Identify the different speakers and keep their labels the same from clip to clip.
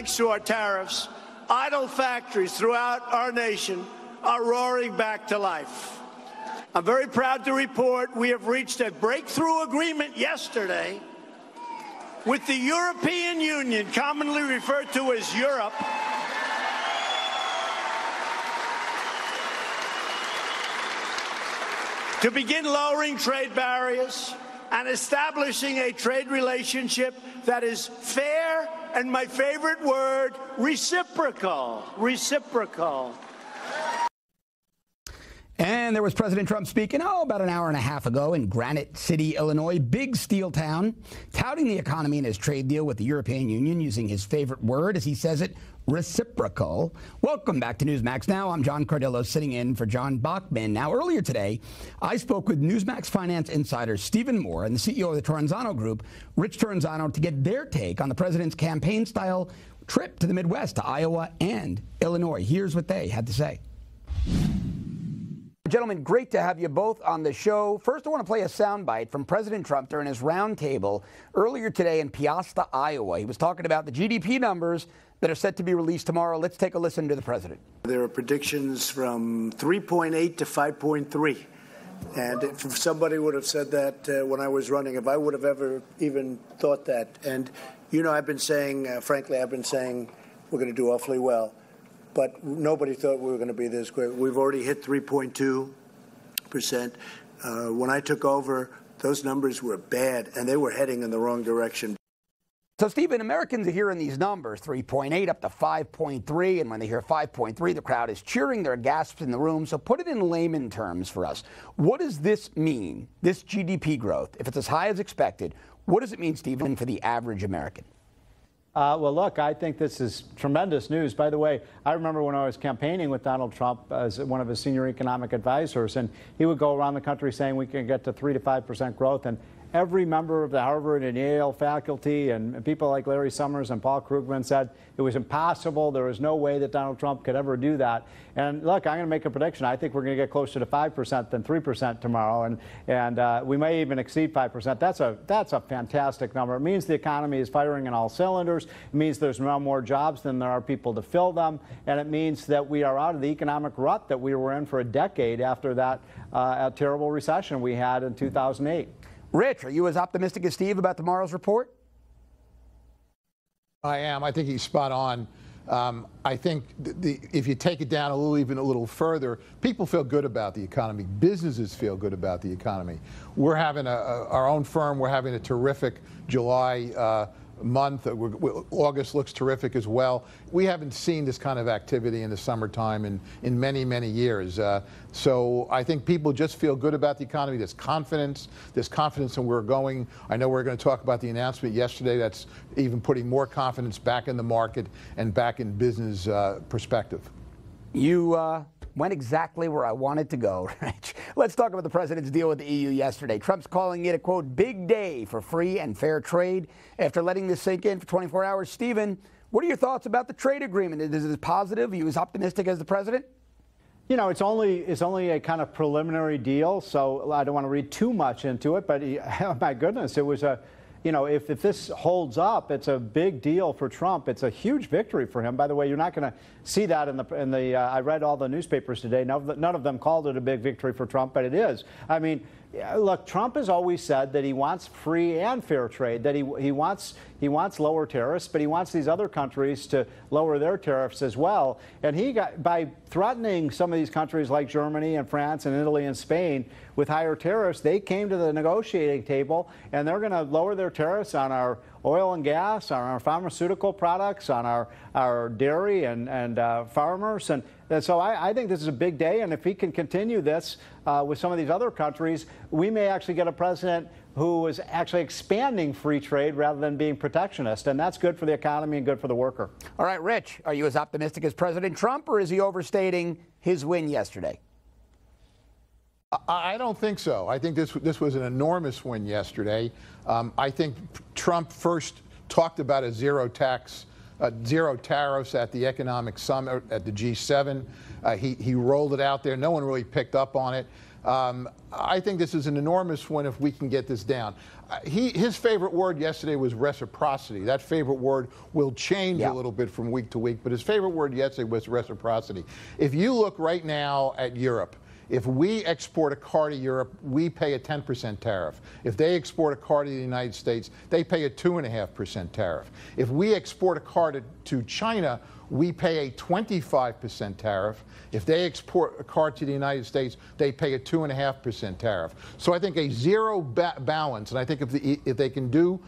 Speaker 1: thanks to our tariffs, idle factories throughout our nation are roaring back to life. I'm very proud to report we have reached a breakthrough agreement yesterday with the European Union, commonly referred to as Europe, to begin lowering trade barriers and establishing a trade relationship that is fair and, my favorite word, reciprocal. Reciprocal.
Speaker 2: And there was President Trump speaking, about an hour and a half ago in Granite City, Illinois, big steel town, touting the economy and his trade deal with the European Union using his favorite word, as he says it, reciprocal. Welcome back to Newsmax Now. I'm John Cardillo, sitting in for John Bachman. Now, earlier today, I spoke with Newsmax finance insider Stephen Moore and the CEO of the Torrenzano Group, Rich Torrenzano, to get their take on the president's campaign-style trip to the Midwest, to Iowa and Illinois. Here's what they had to say. Gentlemen, great to have you both on the show. First, I want to play a soundbite from President Trump during his roundtable earlier today in Peosta, Iowa. He was talking about the GDP numbers that are set to be released tomorrow. Let's take a listen to the president.
Speaker 1: There are predictions from 3.8 to 5.3. And if somebody would have said that when I was running, if I would have ever even thought that. And, I've been saying, frankly, I've been saying we're going to do awfully well. But nobody thought we were going to be this great. We've already hit 3.2%. When I took over, those numbers were bad, and they were heading in the wrong direction.
Speaker 2: So, Stephen, Americans are hearing these numbers, 3.8 up to 5.3, and when they hear 5.3, the crowd is cheering. There are gasps in the room. So put it in layman terms for us. What does this mean, this GDP growth? If it's as high as expected, what does it mean, Stephen, for the average American?
Speaker 3: Well, look, I think this is tremendous news. By the way, I remember when I was campaigning with Donald Trump as one of his senior economic advisors, and he would go around the country saying we can get to 3 to 5% growth. And every member of the Harvard and Yale faculty and people like Larry Summers and Paul Krugman said it was impossible. There was no way that Donald Trump could ever do that. And look, I'm going to make a prediction. I think we're going to get closer to 5% than 3% tomorrow, and we may even exceed 5%. That's a fantastic number. It means the economy is firing on all cylinders. It means there's no more jobs than there are people to fill them, and it means that we are out of the economic rut that we were in for a decade after that terrible recession we had in 2008.
Speaker 2: Rich, are you as optimistic as Steve about tomorrow's report?
Speaker 4: I am. I think he's spot on. I think if you take it down even a little further, people feel good about the economy. Businesses feel good about the economy. We're having our own firm. We're having a terrific July month. August looks terrific as well. We haven't seen this kind of activity in the summertime in many, many years. So I think people just feel good about the economy. There's confidence in where we're going. I know we're going to talk about the announcement yesterday that's even putting more confidence back in the market and back in business perspective.
Speaker 2: You went exactly where I wanted to go, Rich. Let's talk about the president's deal with the EU yesterday. Trump's calling it a, quote, big day for free and fair trade. After letting this sink in for 24 hours, Stephen, what are your thoughts about the trade agreement? Is it positive? Are you as optimistic as the president?
Speaker 3: It's only a kind of preliminary deal, so I don't want to read too much into it, but my goodness, it was a if this holds up, it's a big deal for Trump. It's a huge victory for him. By the way, you're not going to see that in the. I read all the newspapers today. None of them called it a big victory for Trump, but it is. I mean, look, Trump has always said that he wants free and fair trade. That he wants lower tariffs, but he wants these other countries to lower their tariffs as well. And by threatening some of these countries like Germany and France and Italy and Spain with higher tariffs, they came to the negotiating table, and they're going to lower their tariffs on our oil and gas, on our pharmaceutical products, on our dairy and farmers. And so I think this is a big day, and if he can continue this with some of these other countries, we may actually get a president who is actually expanding free trade rather than being protectionist, and that's good for the economy and good for the worker.
Speaker 2: All right, Rich, are you as optimistic as President Trump, or is he overstating his win yesterday?
Speaker 4: I don't think so. I think this was an enormous win yesterday. I think Trump first talked about a zero tariffs at the economic summit at the G7. He rolled it out there. No one really picked up on it. I think this is an enormous one if we can get this down. His favorite word yesterday was reciprocity. That favorite word will change a little bit from week to week, but his favorite word yesterday was reciprocity. If you look right now at Europe, if we export a car to Europe, we pay a 10% tariff. If they export a car to the United States, they pay a 2.5% tariff. If we export a car to China, we pay a 25% tariff. If they export a car to the United States, they pay a 2.5% tariff. So I think a zero balance, and I think if they can do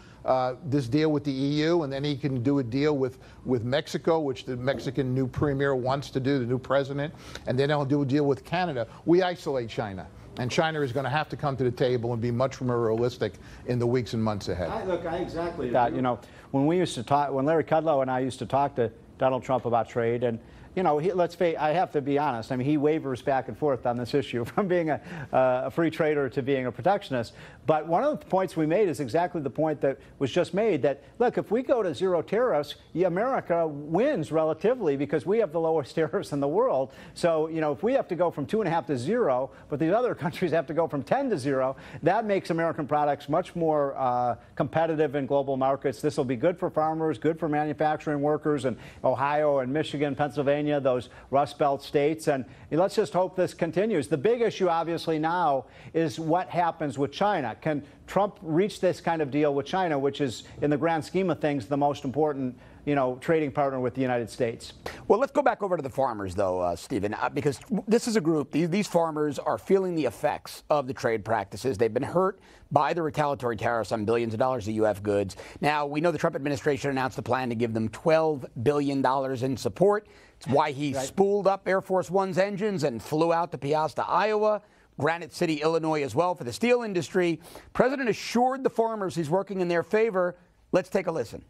Speaker 4: this deal with the EU, and then he can do a deal with Mexico, which the Mexican new premier wants to do, the new president, and then he'll do a deal with Canada. We isolate China. And China is going to have to come to the table and be much more realistic in the weeks and months ahead.
Speaker 3: I exactly that. You know, when we used to talk, when Larry Kudlow and I used to talk to Donald Trump about trade, and you know, let's face, I have to be honest. I mean, he wavers back and forth on this issue, from being a free trader to being a protectionist. But one of the points we made is exactly the point that was just made, that, look, if we go to zero tariffs, America wins relatively because we have the lowest tariffs in the world. So, you know, if we have to go from 2.5 to 0, but these other countries have to go from 10 to 0, that makes American products much more competitive in global markets. This will be good for farmers, good for manufacturing workers in Ohio and Michigan, Pennsylvania, those Rust Belt states, and let's just hope this continues. The big issue, obviously, now is what happens with China. Can Trump reach this kind of deal with China, which is, in the grand scheme of things, the most important, you know, trading partner with the United States?
Speaker 2: Well, let's go back over to the farmers, though, Stephen, because this is a group. These farmers are feeling the effects of the trade practices. They've been hurt by the retaliatory tariffs on billions of dollars of U.S. goods. Now, we know the Trump administration announced a plan to give them $12 billion in support. It's why he spooled up Air Force One's engines and flew out to Peosta, Iowa, Granite City, Illinois as well for the steel industry. President assured the farmers he's working in their favor. Let's take a listen.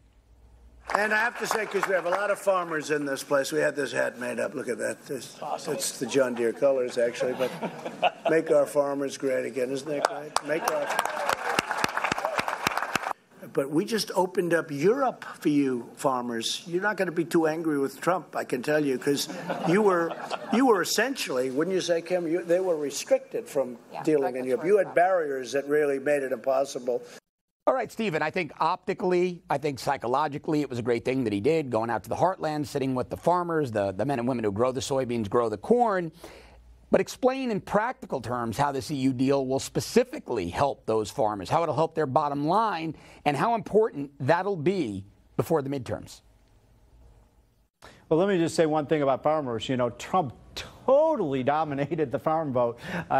Speaker 1: And I have to say, because we have a lot of farmers in this place, we had this hat made up. Look at that. It's the John Deere colors, actually. But make our farmers great again. Isn't that great? Make our... But we just opened up Europe for you farmers. You're not going to be too angry with Trump, I can tell you, because you were essentially, wouldn't you say, Kim, they were restricted from dealing in Europe. You had barriers that really made it impossible.
Speaker 2: All right, Stephen, I think optically, I think psychologically, it was a great thing that he did, going out to the heartland, sitting with the farmers, the men and women who grow the soybeans, grow the corn. But explain in practical terms how this EU deal will specifically help those farmers, how it'll help their bottom line, and how important that'll be before the midterms.
Speaker 3: Well, let me just say one thing about farmers. You know, Trump totally dominated the farm vote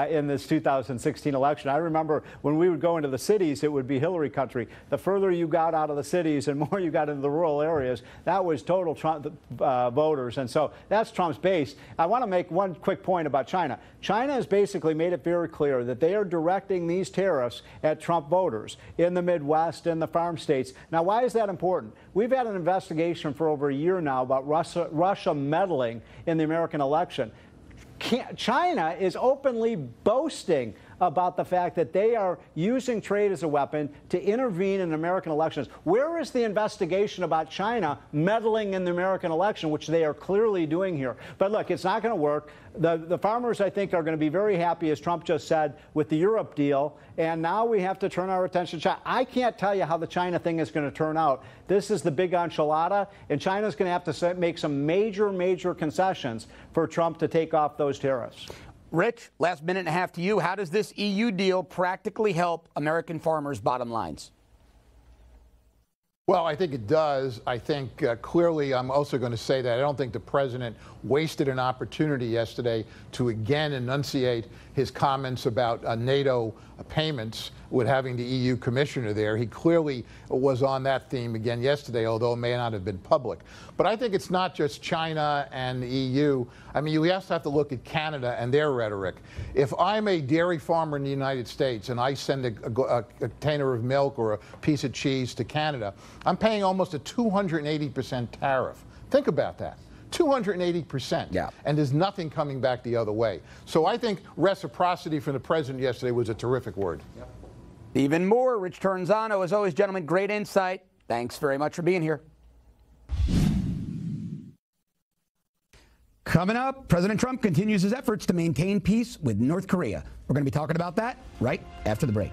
Speaker 3: in this 2016 election. I remember when we would go into the cities, it would be Hillary country. The further you got out of the cities and more you got into the rural areas, that was total Trump voters. And so that's Trump's base. I want to make one quick point about China. China has basically made it very clear that they are directing these tariffs at Trump voters in the Midwest and the farm states. Now, why is that important? We've had an investigation for over a year now about Russia meddling in the American election. China is openly boasting about the fact that they are using trade as a weapon to intervene in American elections. Where is the investigation about China meddling in the American election, which they are clearly doing here? But look, it's not going to work. The farmers, I think, are going to be very happy, as Trump just said, with the Europe deal. And now we have to turn our attention to China. I can't tell you how the China thing is going to turn out. This is the big enchilada, and China's going to have to make some major concessions for Trump to take off those tariffs.
Speaker 2: Rich, last minute and a half to you. How does this EU deal practically help American farmers' bottom lines?
Speaker 4: Well, I think it does. I think clearly I'm also going to say that I don't think the president wasted an opportunity yesterday to again enunciate his comments about NATO payments with having the EU commissioner there. He clearly was on that theme again yesterday, although it may not have been public. But I think it's not just China and the EU. I mean, you also have to look at Canada and their rhetoric. If I'm a dairy farmer in the United States and I send a container of milk or a piece of cheese to Canada, I'm paying almost a 280% tariff. Think about that. 280%.
Speaker 2: Yeah.
Speaker 4: And there's nothing coming back the other way. So I think reciprocity from the president yesterday was a terrific word.
Speaker 2: Yep. Stephen Moore, Rich Torrenzano, as always, gentlemen, great insight. Thanks very much for being here. Coming up, President Trump continues his efforts to maintain peace with North Korea. We're going to be talking about that right after the break.